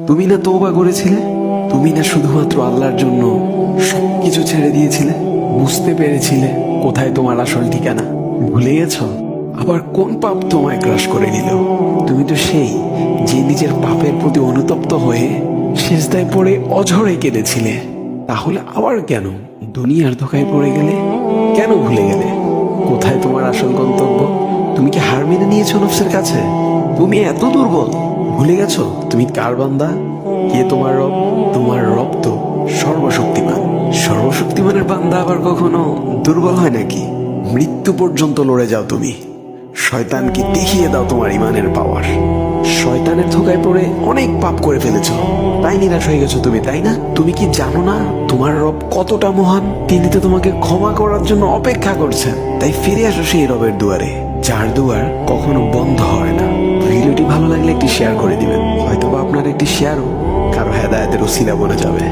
তুমি না তওবা করেছিলে? তুমি না শুধুমাত্র আল্লাহর জন্য সবকিছু ছেড়ে দিয়েছিলে? বুঝতে পেরেছিলে কোথায় তোমার আসল ঠিকানা? ভুলে গেছো? আবার কোন পাপ তোমায় গ্রাস করে নিল? তুমি তো সেই যে নিজের পাপের প্রতি অনুতপ্ত হয়ে সিজদায় পড়ে অঝরে কেঁদেছিলে। তাহলে আবার কেন দুনিয়ার ধোকায় পড়ে গেলে? কেন ভুলে গেলে কোথায় তোমার আসল গন্তব্য? তুমি কি হার মেনে নিয়েছো নফসের কাছে? তুমি এত দুর্বল, ভুলে গেছো তুমি কার বান্দা? কে তোমার রব? তোমার রব তো সর্বশক্তিমান। সর্বশক্তিমানের বান্দা আবার কখনো দুর্বল হয় নাকি? মৃত্যু পর্যন্ত লড়ে যাও তুমি। শয়তানকে দেখিয়ে দাও তোমার ইমানের পাওয়ার। শয়তানের ধোকায় পড়ে অনেক পাপ করে ফেলেছো, তাই নিরাশ হয়ে গেছো তুমি, তাই না? তুমি কি জানো না তোমার রব কতটা মহান? তিনি তো তোমাকে ক্ষমা করার জন্য অপেক্ষা করছেন। তাই ফিরে আসো সেই রবের দুয়ারে, যার দুয়ার কখনো বন্ধ হয় না। ভিডিওটি ভালো লাগলে একটি শেয়ার করে দিবেন, হয়তোবা আপনার একটি শেয়ারও কারো হেদায়েতের উসিলা বনে যাবে।